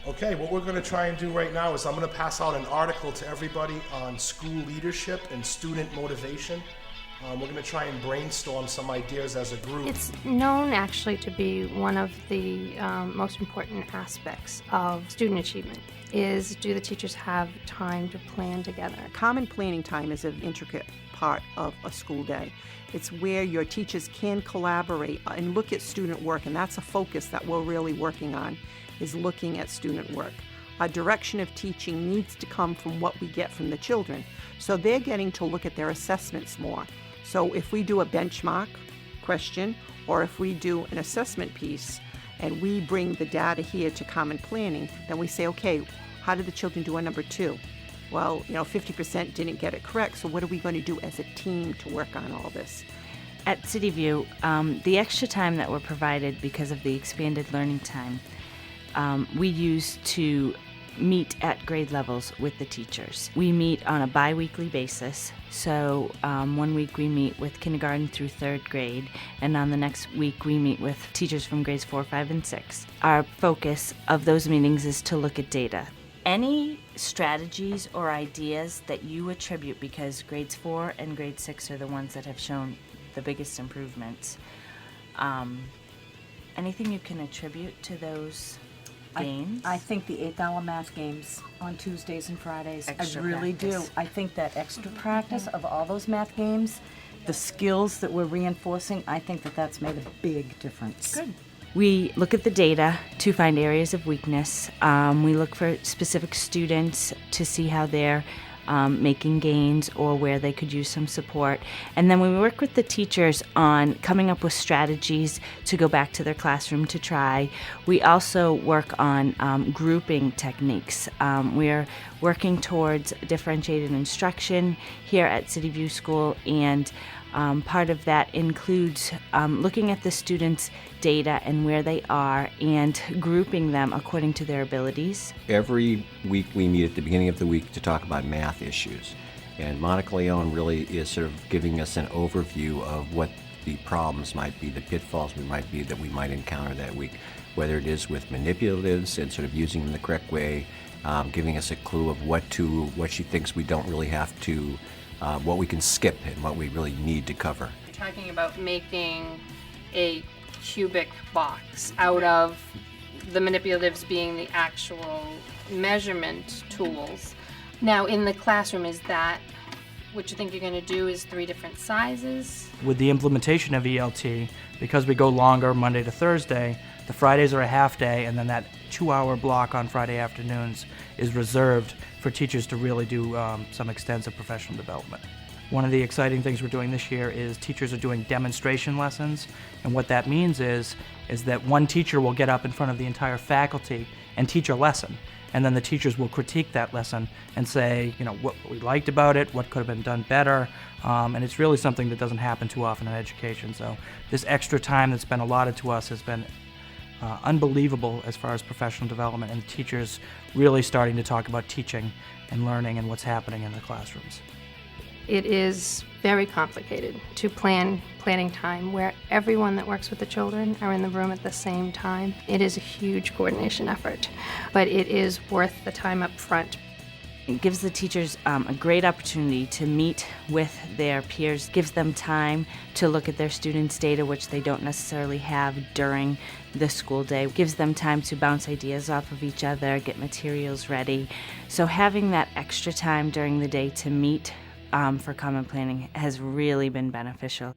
Okay, what we're going to try and do right now is I'm going to pass out an article to everybody on school leadership and student motivation. We're going to try and brainstorm some ideas as a group. It's known actually to be one of the most important aspects of student achievement is, do the teachers have time to plan together? Common planning time is an intricate part of a school day. It's where your teachers can collaborate and look at student work, and that's a focus that we're really working on, is looking at student work. Our direction of teaching needs to come from what we get from the children. So they're getting to look at their assessments more. So if we do a benchmark question, or if we do an assessment piece, and we bring the data here to common planning, then we say, okay, how did the children do on number 2? Well, 50% didn't get it correct, so what are we going to do as a team to work on all this? At CityView, the extra time that we're provided because of the expanded learning time, we use to meet at grade levels with the teachers. We meet on a bi-weekly basis, so 1 week we meet with kindergarten through 3rd grade, and on the next week we meet with teachers from grades 4, 5, and 6. Our focus of those meetings is to look at data. Any strategies or ideas that you attribute, because grades 4 and grade 6 are the ones that have shown the biggest improvements, anything you can attribute to those gains? I think the 8th hour math games on Tuesdays and Fridays. Extra I really practice. do. I think that extra practice of all those math games, the skills that we're reinforcing, I think that that's made a big difference. Good. We look at the data to find areas of weakness. We look for specific students to see how they're making gains or where they could use some support. And then we work with the teachers on coming up with strategies to go back to their classroom to try. We also work on grouping techniques. We're working towards differentiated instruction here at CityView School, and part of that includes looking at the students' data and where they are and grouping them according to their abilities. Every week we meet at the beginning of the week to talk about math issues. And Monica Leone really is sort of giving us an overview of what the problems might be, the pitfalls that we might encounter that week, whether it is with manipulatives and sort of using them the correct way, giving us a clue of what she thinks we don't really have to, what we can skip and what we really need to cover. You're talking about making a cubic box out of the manipulatives being the actual measurement tools. Now in the classroom, is that what you think you're going to do, is 3 different sizes? With the implementation of ELT, because we go longer Monday to Thursday, the Fridays are a half day, and then that 2-hour block on Friday afternoons is reserved for teachers to really do some extensive professional development. One of the exciting things we're doing this year is teachers are doing demonstration lessons, and what that means is that one teacher will get up in front of the entire faculty and teach a lesson, and then the teachers will critique that lesson and say, what we liked about it, what could have been done better, and it's really something that doesn't happen too often in education. So this extra time that's been allotted to us has been unbelievable as far as professional development, and teachers really starting to talk about teaching and learning and what's happening in the classrooms. It is very complicated to planning time where everyone that works with the children are in the room at the same time. It is a huge coordination effort, but it is worth the time up front. It gives the teachers a great opportunity to meet with their peers, gives them time to look at their students' data, which they don't necessarily have during the school day, gives them time to bounce ideas off of each other, get materials ready. So having that extra time during the day to meet for common planning has really been beneficial.